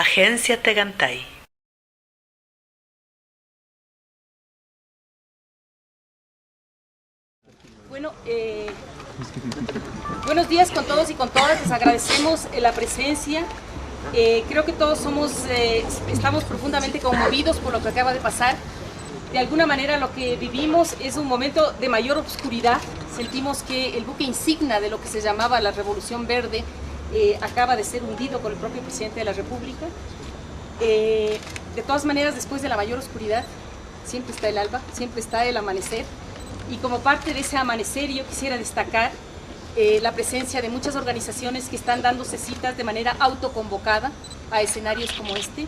Agencia Tegantay. Bueno, buenos días con todos y con todas, les agradecemos la presencia. Creo que todos estamos profundamente conmovidos por lo que acaba de pasar. De alguna manera lo que vivimos es un momento de mayor oscuridad. Sentimos que el buque insignia de lo que se llamaba la Revolución Verde acaba de ser hundido por el propio presidente de la República. De todas maneras, después de la mayor oscuridad, siempre está el alba, siempre está el amanecer. Y como parte de ese amanecer, yo quisiera destacar la presencia de muchas organizaciones que están dándose citas de manera autoconvocada a escenarios como este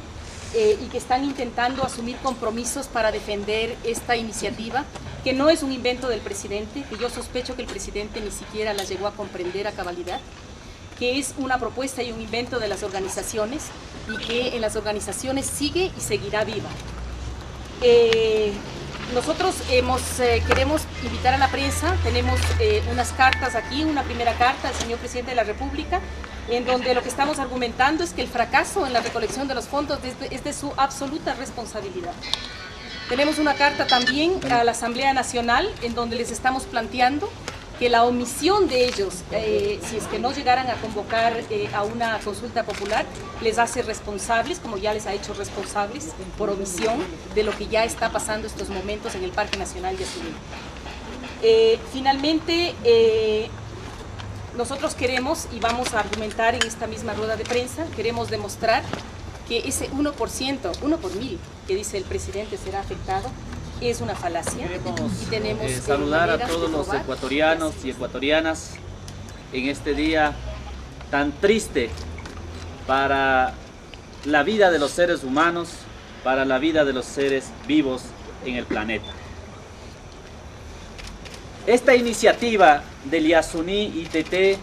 y que están intentando asumir compromisos para defender esta iniciativa, que no es un invento del presidente, que yo sospecho que el presidente ni siquiera la llegó a comprender a cabalidad, que es una propuesta y un invento de las organizaciones y que en las organizaciones sigue y seguirá viva. Nosotros queremos invitar a la prensa, tenemos unas cartas aquí, una primera carta al señor presidente de la República, en donde lo que estamos argumentando es que el fracaso en la recolección de los fondos es de su absoluta responsabilidad. Tenemos una carta también a la Asamblea Nacional, en donde les estamos planteando que la omisión de ellos, si es que no llegaran a convocar a una consulta popular, les hace responsables, como ya les ha hecho responsables por omisión de lo que ya está pasando estos momentos en el Parque Nacional de Yasuní. Finalmente, nosotros queremos, y vamos a argumentar en esta misma rueda de prensa, queremos demostrar que ese 1%, 1 por 1000, que dice el presidente será afectado, es una falacia. Queremos y tenemos saludar a todos los ecuatorianos y ecuatorianas en este día tan triste para la vida de los seres humanos, para la vida de los seres vivos en el planeta. Esta iniciativa del Yasuní ITT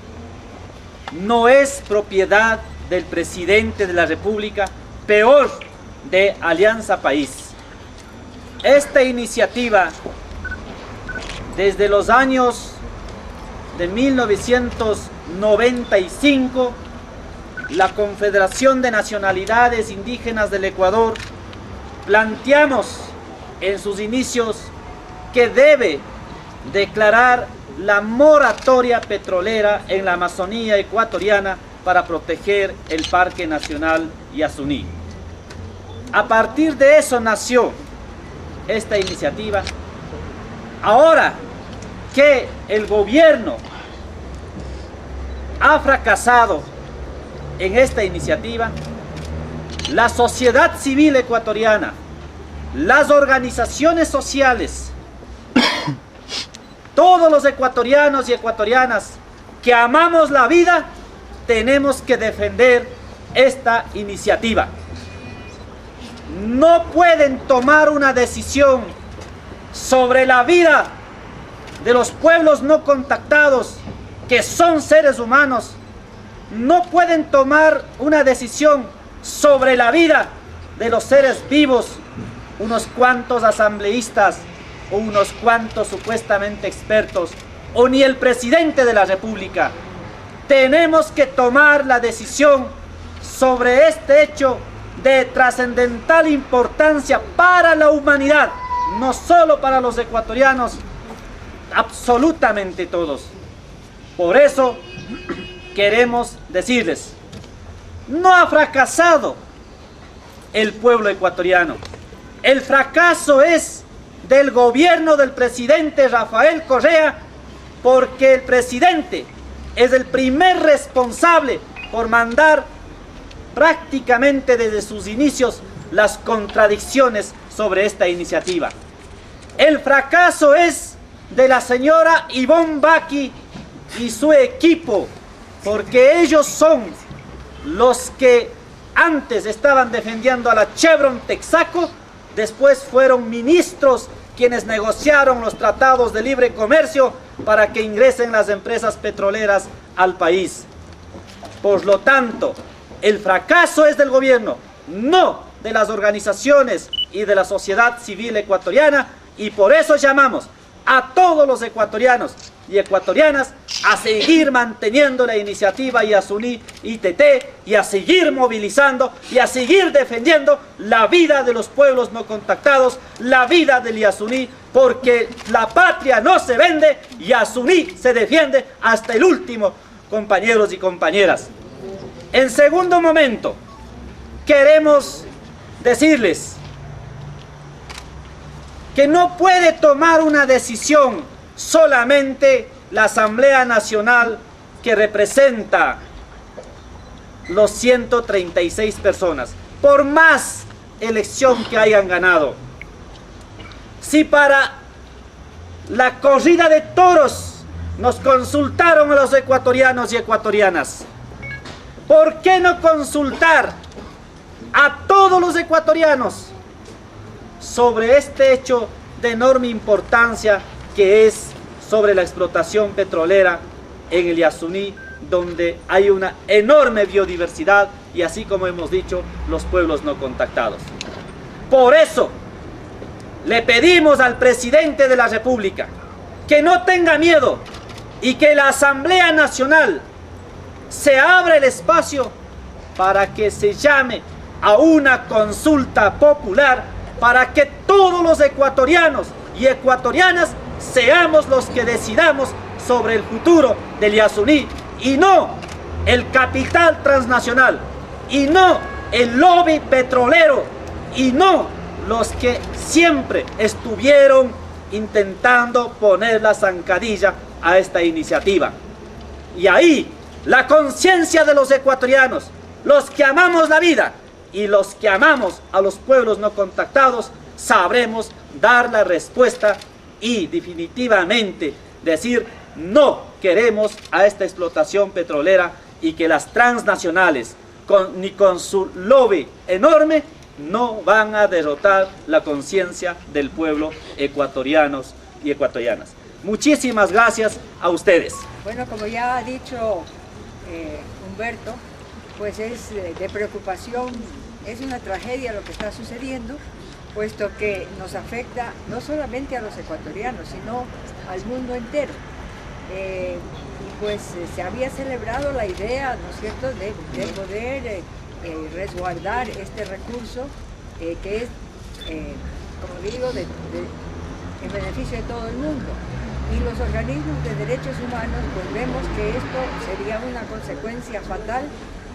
no es propiedad del presidente de la República, peor de Alianza País. Esta iniciativa, desde los años de 1995, la Confederación de Nacionalidades Indígenas del Ecuador planteamos en sus inicios que debe declarar la moratoria petrolera en la Amazonía ecuatoriana para proteger el Parque Nacional Yasuní. A partir de eso nació esta iniciativa. Ahora que el gobierno ha fracasado en esta iniciativa, la sociedad civil ecuatoriana, las organizaciones sociales, todos los ecuatorianos y ecuatorianas que amamos la vida, tenemos que defender esta iniciativa. No pueden tomar una decisión sobre la vida de los pueblos no contactados, que son seres humanos. No pueden tomar una decisión sobre la vida de los seres vivos, unos cuantos asambleístas o unos cuantos supuestamente expertos, o ni el presidente de la República. Tenemos que tomar la decisión sobre este hecho de trascendental importancia para la humanidad, no solo para los ecuatorianos, absolutamente todos. Por eso queremos decirles, no ha fracasado el pueblo ecuatoriano. El fracaso es del gobierno del presidente Rafael Correa, porque el presidente es el primer responsable por mandar prácticamente desde sus inicios las contradicciones sobre esta iniciativa. El fracaso es de la señora Ivonne Baqui y su equipo, porque ellos son los que antes estaban defendiendo a la Chevron Texaco, después fueron ministros quienes negociaron los tratados de libre comercio para que ingresen las empresas petroleras al país. Por lo tanto, el fracaso es del gobierno, no de las organizaciones y de la sociedad civil ecuatoriana, y por eso llamamos a todos los ecuatorianos y ecuatorianas a seguir manteniendo la iniciativa Yasuní ITT y a seguir movilizando y a seguir defendiendo la vida de los pueblos no contactados, la vida del Yasuní, porque la patria no se vende, Yasuní se defiende hasta el último, compañeros y compañeras. En segundo momento, queremos decirles que no puede tomar una decisión solamente la Asamblea Nacional, que representa los 136 personas, por más elección que hayan ganado. Si para la corrida de toros nos consultaron a los ecuatorianos y ecuatorianas, ¿por qué no consultar a todos los ecuatorianos sobre este hecho de enorme importancia que es sobre la explotación petrolera en el Yasuní, donde hay una enorme biodiversidad y, así como hemos dicho, los pueblos no contactados? Por eso le pedimos al presidente de la República que no tenga miedo y que la Asamblea Nacional se abra el espacio para que se llame a una consulta popular, para que todos los ecuatorianos y ecuatorianas seamos los que decidamos sobre el futuro del Yasuní, y no el capital transnacional, y no el lobby petrolero, y no los que siempre estuvieron intentando poner la zancadilla a esta iniciativa. Y ahí la conciencia de los ecuatorianos, los que amamos la vida y los que amamos a los pueblos no contactados, sabremos dar la respuesta y definitivamente decir: no queremos a esta explotación petrolera, y que las transnacionales ni con su lobby enorme no van a derrotar la conciencia del pueblo ecuatorianos y ecuatorianas. Muchísimas gracias a ustedes. Bueno, como ya ha dicho Humberto, pues es de preocupación, es una tragedia lo que está sucediendo, puesto que nos afecta no solamente a los ecuatorianos, sino al mundo entero. Y pues se había celebrado la idea, ¿no es cierto?, de poder resguardar este recurso que es, como digo, en beneficio de todo el mundo. Y los organismos de derechos humanos, pues vemos que esto sería una consecuencia fatal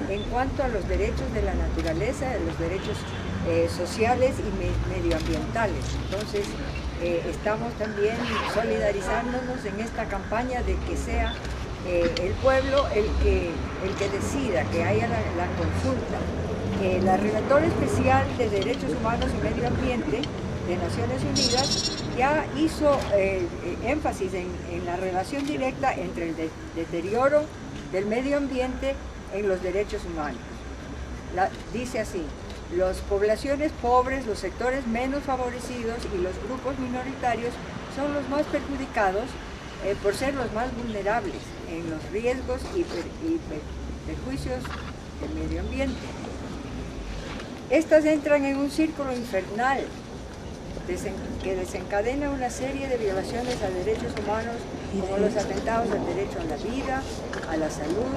en cuanto a los derechos de la naturaleza, de los derechos sociales y medioambientales. Entonces, estamos también solidarizándonos en esta campaña de que sea el pueblo el que decida, que haya la consulta. La Relatora Especial de Derechos Humanos y Medio Ambiente de Naciones Unidas ya hizo énfasis en la relación directa entre el deterioro del medio ambiente en los derechos humanos. Dice así: las poblaciones pobres, los sectores menos favorecidos y los grupos minoritarios son los más perjudicados por ser los más vulnerables en los riesgos y perjuicios del medio ambiente. Estas entran en un círculo infernal que desencadena una serie de violaciones a derechos humanos, como los atentados al derecho a la vida, a la salud,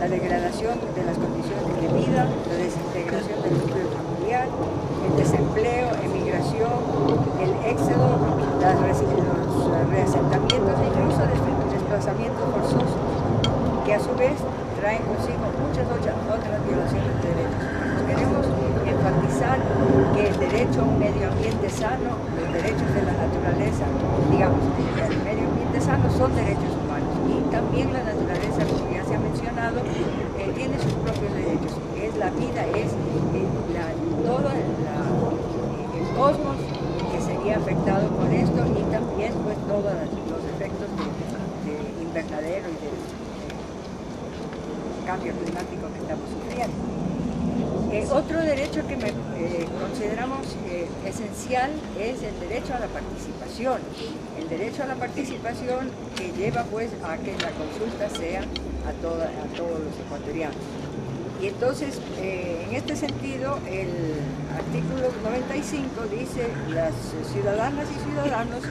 la degradación de las condiciones de vida, la desintegración del núcleo familiar, el desempleo, emigración, el éxodo, los reasentamientos e incluso desplazamientos forzosos, que a su vez traen consigo muchas otras violaciones de derechos humanos. Queremos enfatizar que el derecho a un medio ambiente sano, los derechos de la naturaleza, digamos, el medio ambiente sano son derechos humanos, y también la naturaleza, como ya se ha mencionado, tiene sus propios derechos. Es la vida, es todo el cosmos que sería afectado por esto, y también pues todos los efectos de invernadero y de cambio climático que estamos sufriendo. Otro derecho que consideramos esencial es el derecho a la participación. El derecho a la participación que lleva pues a que la consulta sea a todos los ecuatorianos. Y entonces, en este sentido, el artículo 95 dice: las ciudadanas y ciudadanos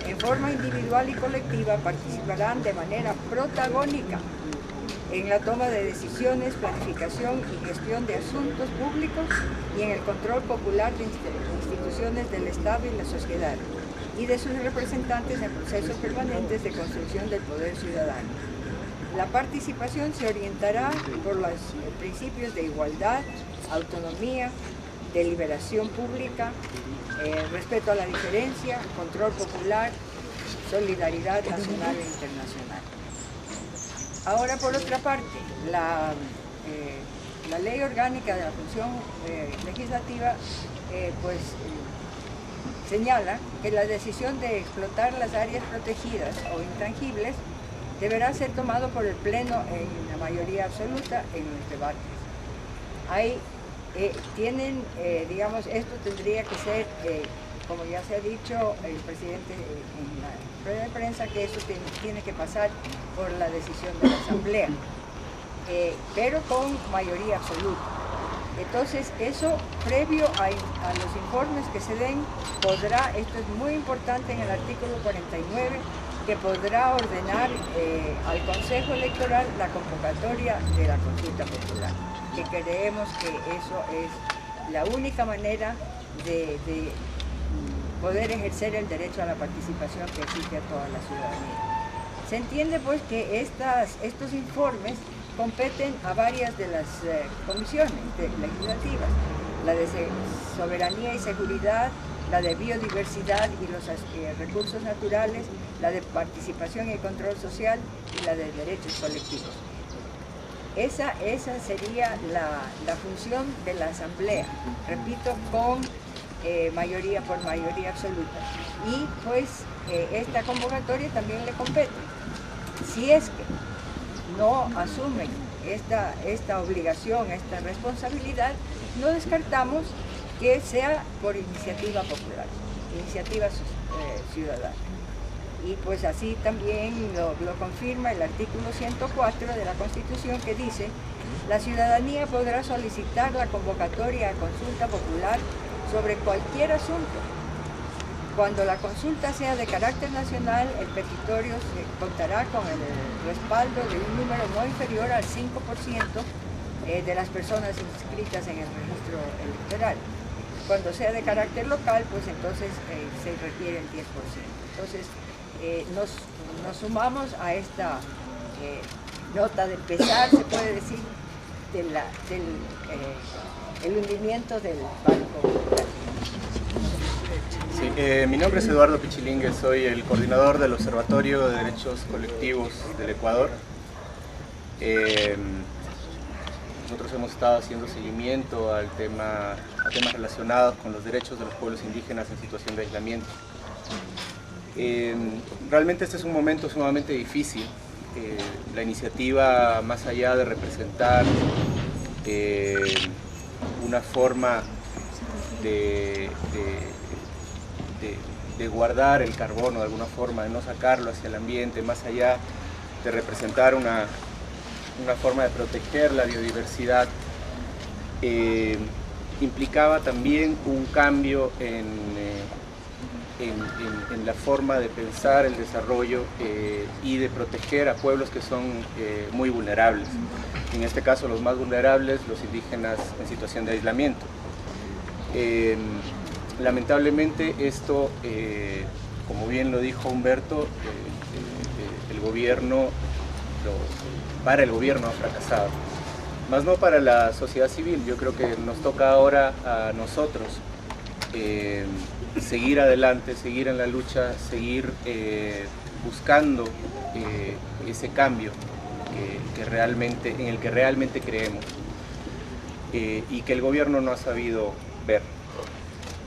en forma individual y colectiva, participarán de manera protagónica en la toma de decisiones, planificación y gestión de asuntos públicos y en el control popular de instituciones del Estado y la sociedad, y de sus representantes en procesos permanentes de construcción del poder ciudadano. La participación se orientará por los principios de igualdad, autonomía, deliberación pública, respeto a la diferencia, control popular, solidaridad nacional e internacional. Ahora, por otra parte, la Ley Orgánica de la Función Legislativa señala que la decisión de explotar las áreas protegidas o intangibles deberá ser tomado por el Pleno en la mayoría absoluta en los debates. Digamos, esto tendría que ser, como ya se ha dicho el presidente en la rueda de prensa, que eso tiene que pasar por la decisión de la Asamblea, pero con mayoría absoluta. Entonces, eso previo a los informes que se den, esto es muy importante en el artículo 49, que podrá ordenar al Consejo Electoral la convocatoria de la consulta popular, que creemos que eso es la única manera de poder ejercer el derecho a la participación que exige a toda la ciudadanía. Se entiende pues que estos informes competen a varias de las comisiones legislativas, la de soberanía y seguridad, la de biodiversidad y los recursos naturales, la de participación y control social y la de derechos colectivos. Esa sería la función de la Asamblea, repito, con mayoría absoluta. Y pues esta convocatoria también le compete. Si es que no asumen esta obligación, esta responsabilidad, no descartamos que sea por iniciativa popular, iniciativa ciudadana. Y pues así también lo confirma el artículo 104 de la Constitución, que dice: la ciudadanía podrá solicitar la convocatoria a consulta popular sobre cualquier asunto. Cuando la consulta sea de carácter nacional, el petitorio contará con el respaldo de un número no inferior al 5% de las personas inscritas en el registro electoral. Cuando sea de carácter local, pues entonces se requiere el 10%. Entonces, nos sumamos a esta nota de pesar, se puede decir, del hundimiento del Banco. Sí, mi nombre es Eduardo Pichilingue, soy el coordinador del Observatorio de Derechos Colectivos del Ecuador. Nosotros hemos estado haciendo seguimiento a temas relacionados con los derechos de los pueblos indígenas en situación de aislamiento. Realmente este es un momento sumamente difícil. La iniciativa, más allá de representar una forma de guardar el carbono de alguna forma, de no sacarlo hacia el ambiente, más allá de representar una forma de proteger la biodiversidad, implicaba también un cambio en la forma de pensar el desarrollo y de proteger a pueblos que son muy vulnerables. En este caso, los más vulnerables, los indígenas en situación de aislamiento. Lamentablemente esto, como bien lo dijo Humberto, el gobierno ha fracasado, más no para la sociedad civil. Yo creo que nos toca ahora a nosotros seguir adelante, seguir en la lucha, seguir buscando ese cambio en el que realmente creemos y que el gobierno no ha sabido ver.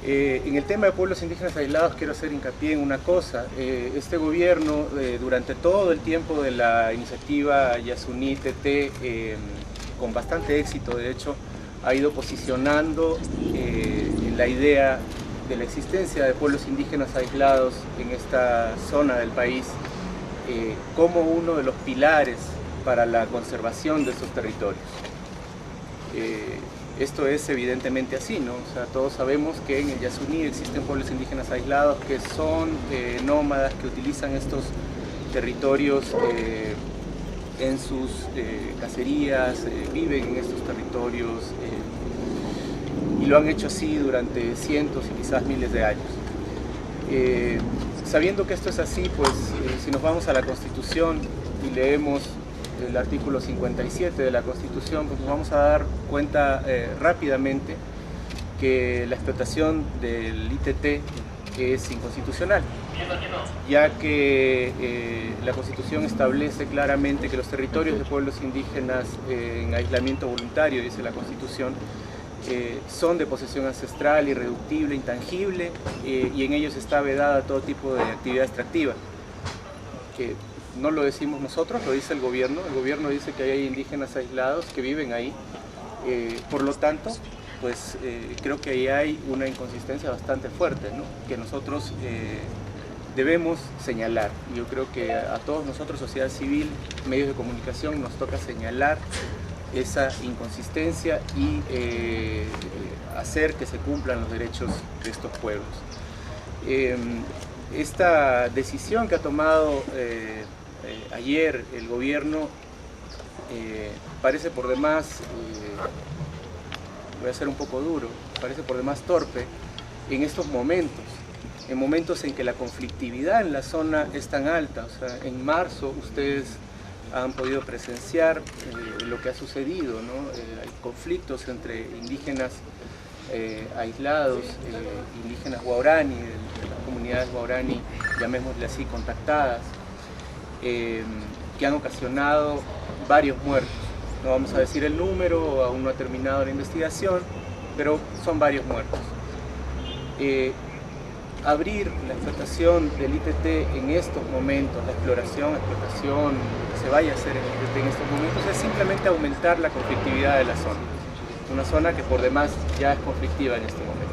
En el tema de pueblos indígenas aislados quiero hacer hincapié en una cosa. Este gobierno, durante todo el tiempo de la iniciativa Yasuní-TT, con bastante éxito de hecho, ha ido posicionando la idea de la existencia de pueblos indígenas aislados en esta zona del país como uno de los pilares para la conservación de estos territorios. Esto es evidentemente así, ¿no? O sea, todos sabemos que en el Yasuní existen pueblos indígenas aislados que son nómadas, que utilizan estos territorios en sus cacerías, viven en estos territorios y lo han hecho así durante cientos y quizás miles de años. Sabiendo que esto es así, pues si nos vamos a la Constitución y leemos el artículo 57 de la Constitución, pues nos vamos a dar cuenta rápidamente que la explotación del ITT es inconstitucional, ya que la Constitución establece claramente que los territorios de pueblos indígenas en aislamiento voluntario, dice la Constitución, son de posesión ancestral, irreductible, intangible, y en ellos está vedada todo tipo de actividad extractiva. No lo decimos nosotros, lo dice el gobierno dice que hay indígenas aislados que viven ahí, por lo tanto, pues creo que ahí hay una inconsistencia bastante fuerte, ¿no? Que nosotros debemos señalar. Yo creo que a todos nosotros, sociedad civil, medios de comunicación, nos toca señalar esa inconsistencia y hacer que se cumplan los derechos de estos pueblos. Esta decisión que ha tomado ayer el gobierno parece por demás, voy a ser un poco duro, parece por demás torpe en estos momentos, en momentos en que la conflictividad en la zona es tan alta. O sea, en marzo ustedes han podido presenciar lo que ha sucedido, ¿no? Hay conflictos entre indígenas aislados, indígenas guaraní, de las comunidades guaraní, llamémosle así, contactadas, que han ocasionado varios muertos. No vamos a decir el número, aún no ha terminado la investigación, pero son varios muertos. Abrir la explotación del ITT en estos momentos, la explotación que se vaya a hacer en el ITT en estos momentos, es simplemente aumentar la conflictividad de la zona. Una zona que por demás ya es conflictiva en este momento.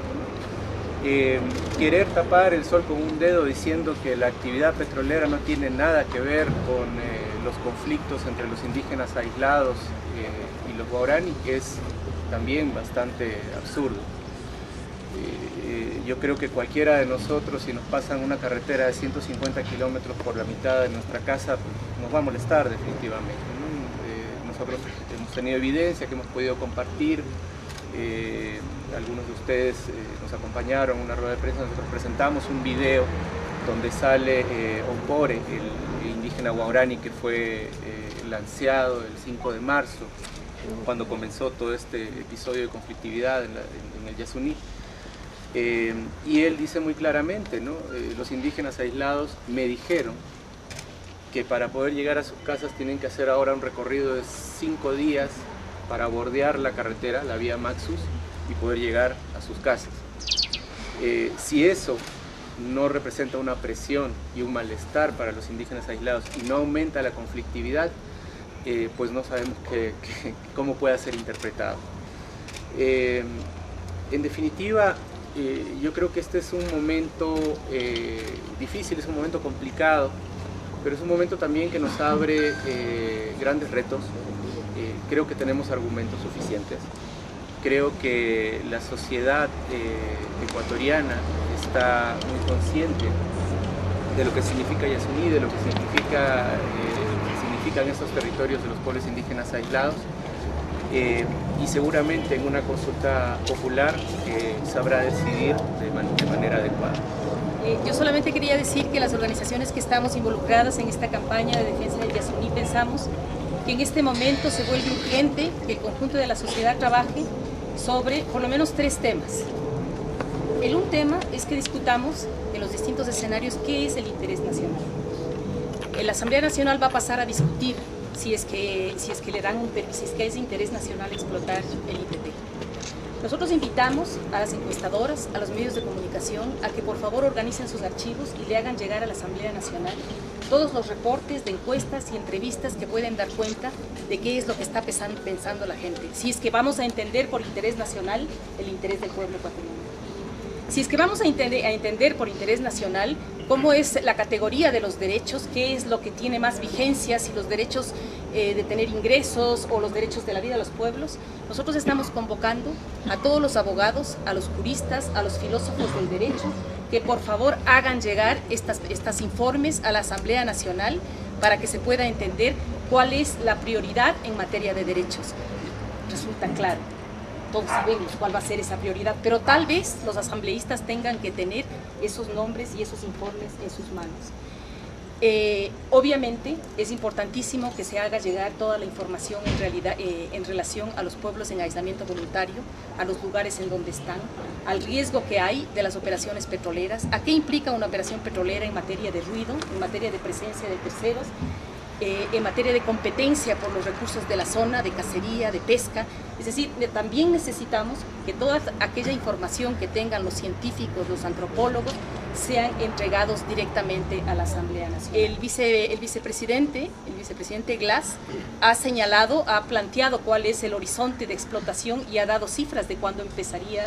Querer tapar el sol con un dedo diciendo que la actividad petrolera no tiene nada que ver con los conflictos entre los indígenas aislados y los guaraní es también bastante absurdo. Yo creo que cualquiera de nosotros, si nos pasan una carretera de 150 kilómetros por la mitad de nuestra casa, nos va a molestar definitivamente, ¿no? Nosotros hemos tenido evidencia que hemos podido compartir, algunos de ustedes nos acompañaron en una rueda de prensa, nosotros presentamos un video donde sale Ompore, el indígena guaraní que fue lanceado el 5 de marzo, cuando comenzó todo este episodio de conflictividad en el Yasuní. Y él dice muy claramente, ¿no? Los indígenas aislados me dijeron que para poder llegar a sus casas tienen que hacer ahora un recorrido de 5 días para bordear la carretera, la vía Maxus, y poder llegar a sus casas. Si eso no representa una presión y un malestar para los indígenas aislados y no aumenta la conflictividad, pues no sabemos cómo pueda ser interpretado. En definitiva, yo creo que este es un momento difícil, es un momento complicado, pero es un momento también que nos abre grandes retos. Creo que tenemos argumentos suficientes. Creo que la sociedad ecuatoriana está muy consciente de lo que significa Yasuní, de lo que significan estos territorios de los pueblos indígenas aislados. Y seguramente en una consulta popular sabrá decidir de manera adecuada. Yo solamente quería decir que las organizaciones que estamos involucradas en esta campaña de defensa del Yasuní pensamos que en este momento se vuelve urgente que el conjunto de la sociedad trabaje sobre por lo menos 3 temas. Un tema es que discutamos en los distintos escenarios qué es el interés nacional. La Asamblea Nacional va a pasar a discutir si es que le dan si es que es de interés nacional explotar el ITT. Nosotros invitamos a las encuestadoras, a los medios de comunicación, a que por favor organicen sus archivos y le hagan llegar a la Asamblea Nacional todos los reportes de encuestas y entrevistas que pueden dar cuenta de qué es lo que está pensando la gente. Si es que vamos a entender por interés nacional el interés del pueblo ecuatoriano. Si es que vamos a entender por interés nacional cómo es la categoría de los derechos, qué es lo que tiene más vigencia, si los derechos de tener ingresos o los derechos de la vida de los pueblos. Nosotros estamos convocando a todos los abogados, a los juristas, a los filósofos del derecho, que por favor hagan llegar estas informes a la Asamblea Nacional para que se pueda entender cuál es la prioridad en materia de derechos. Resulta claro, todos sabemos cuál va a ser esa prioridad, pero tal vez los asambleístas tengan que tener esos nombres y esos informes en sus manos. Obviamente es importantísimo que se haga llegar toda la información en relación a los pueblos en aislamiento voluntario, a los lugares en donde están, al riesgo que hay de las operaciones petroleras, a qué implica una operación petrolera en materia de ruido, en materia de presencia de terceros, en materia de competencia por los recursos de la zona, de cacería, de pesca. Es decir, también necesitamos que toda aquella información que tengan los científicos, los antropólogos, sean entregados directamente a la Asamblea Nacional. El vicepresidente Glass ha señalado, ha planteado cuál es el horizonte de explotación y ha dado cifras de cuándo empezaría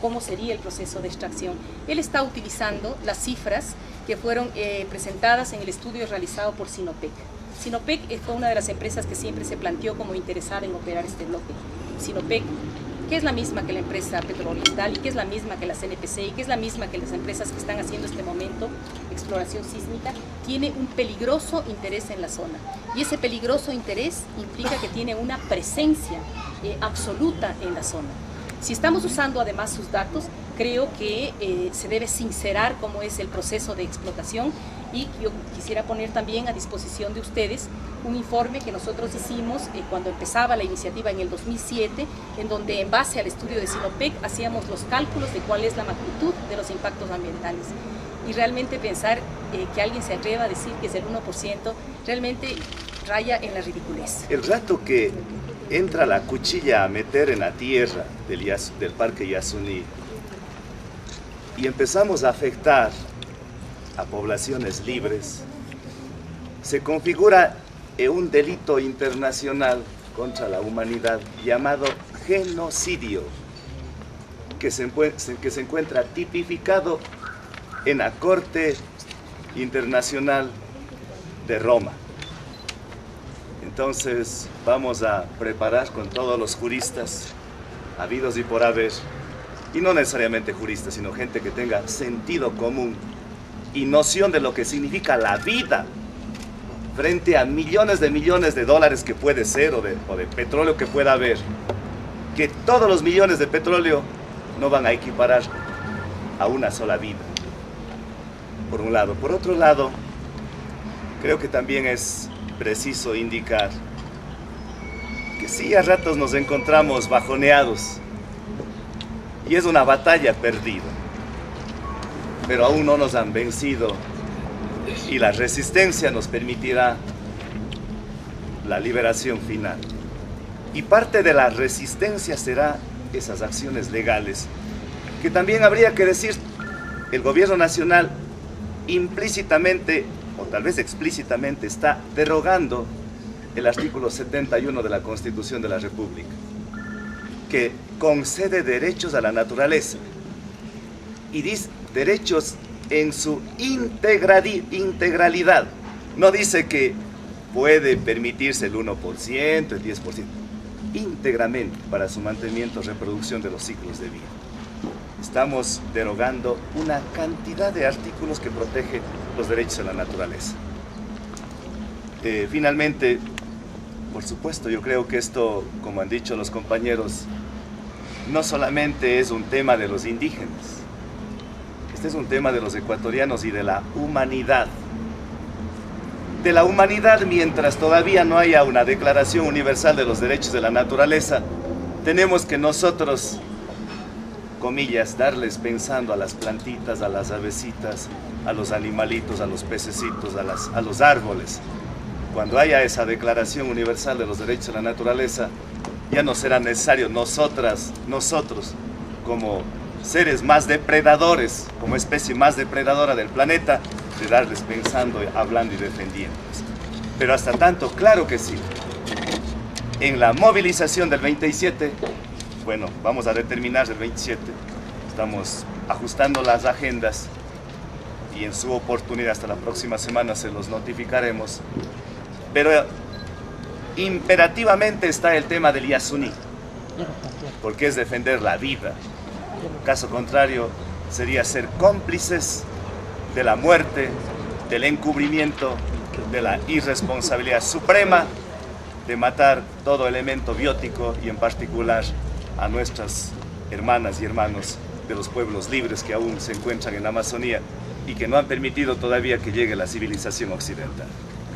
cómo sería el proceso de extracción. Él está utilizando las cifras que fueron presentadas en el estudio realizado por Sinopec. Sinopec fue una de las empresas que siempre se planteó como interesada en operar este bloque. Sinopec, que es la misma que la empresa Petrooriental y que es la misma que la CNPC y que es la misma que las empresas que están haciendo este momento exploración sísmica, tiene un peligroso interés en la zona. Y ese peligroso interés implica que tiene una presencia absoluta en la zona. Si estamos usando además sus datos, creo que se debe sincerar cómo es el proceso de explotación, y yo quisiera poner también a disposición de ustedes un informe que nosotros hicimos cuando empezaba la iniciativa en el 2007, en donde en base al estudio de Sinopec hacíamos los cálculos de cuál es la magnitud de los impactos ambientales. Y realmente pensar que alguien se atreva a decir que es el 1%, realmente raya en la ridiculez. El rato que entra la cuchilla a meter en la tierra del Parque Yasuní y empezamos a afectar a poblaciones libres, se configura un delito internacional contra la humanidad llamado genocidio, que se encuentra tipificado en la Corte Internacional de Roma. Entonces vamos a preparar con todos los juristas habidos y por haber, y no necesariamente juristas, sino gente que tenga sentido común y noción de lo que significa la vida frente a millones de dólares que puede ser o de petróleo que pueda haber, que todos los millones de petróleo no van a equiparar a una sola vida, por un lado. Por otro lado, creo que también es preciso indicar que sí, a ratos nos encontramos bajoneados y es una batalla perdida, pero aún no nos han vencido y la resistencia nos permitirá la liberación final. Y parte de la resistencia será esas acciones legales que también habría que decir, el gobierno nacional implícitamente o tal vez explícitamente está derogando el artículo 71 de la Constitución de la República, que concede derechos a la naturaleza y dice derechos en su integralidad. No dice que puede permitirse el 1%, el 10%, íntegramente para su mantenimiento y reproducción de los ciclos de vida. Estamos derogando una cantidad de artículos que protegen los derechos de la naturaleza. Finalmente, por supuesto, yo creo que esto, como han dicho los compañeros, no solamente es un tema de los indígenas, este es un tema de los ecuatorianos y de la humanidad. De la humanidad, mientras todavía no haya una Declaración Universal de los Derechos de la Naturaleza, tenemos que nosotros, comillas, darles pensando a las plantitas, a las avecitas, a los animalitos, a los pececitos, a los árboles. Cuando haya esa Declaración Universal de los Derechos de la Naturaleza, ya no será necesario nosotros, como seres más depredadores, como especie más depredadora del planeta, de darles pensando, hablando y defendiéndolos. Pero hasta tanto, claro que sí. En la movilización del 27, bueno, vamos a determinar el 27, estamos ajustando las agendas. y en su oportunidad hasta la próxima semana se los notificaremos. Pero imperativamente está el tema del Yasuní, porque es defender la vida. Caso contrario, sería ser cómplices de la muerte, del encubrimiento, de la irresponsabilidad suprema de matar todo elemento biótico y en particular a nuestras hermanas y hermanos de los pueblos libres que aún se encuentran en la Amazonía y que no han permitido todavía que llegue la civilización occidental.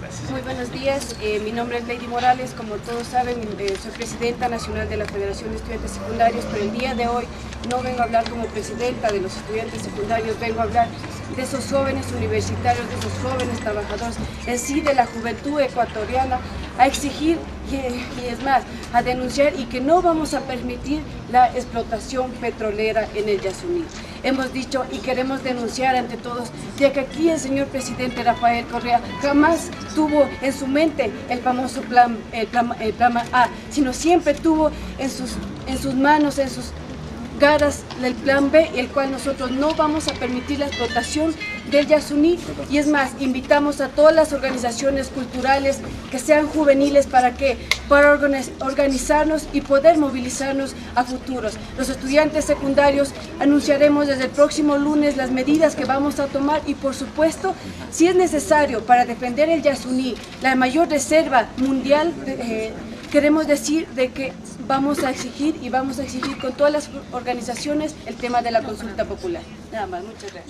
Gracias. Muy buenos días, mi nombre es Lady Morales, como todos saben soy presidenta nacional de la Federación de Estudiantes Secundarios, pero el día de hoy no vengo a hablar como presidenta de los estudiantes secundarios, vengo a hablar de esos jóvenes universitarios, de esos jóvenes trabajadores, en sí de la juventud ecuatoriana, a exigir y es más, a denunciar y que no vamos a permitir la explotación petrolera en el Yasuní. Hemos dicho y queremos denunciar ante todos de que aquí el señor presidente Rafael Correa jamás tuvo en su mente el famoso plan A, sino siempre tuvo en sus manos, en sus garras el plan B, el cual nosotros no vamos a permitir la explotación del Yasuní, y es más, invitamos a todas las organizaciones culturales que sean juveniles para organizarnos y poder movilizarnos a futuros. Los estudiantes secundarios anunciaremos desde el próximo lunes las medidas que vamos a tomar y por supuesto, si es necesario para defender el Yasuní, la mayor reserva mundial, queremos decir de que vamos a exigir con todas las organizaciones el tema de la consulta popular. Nada más, muchas gracias.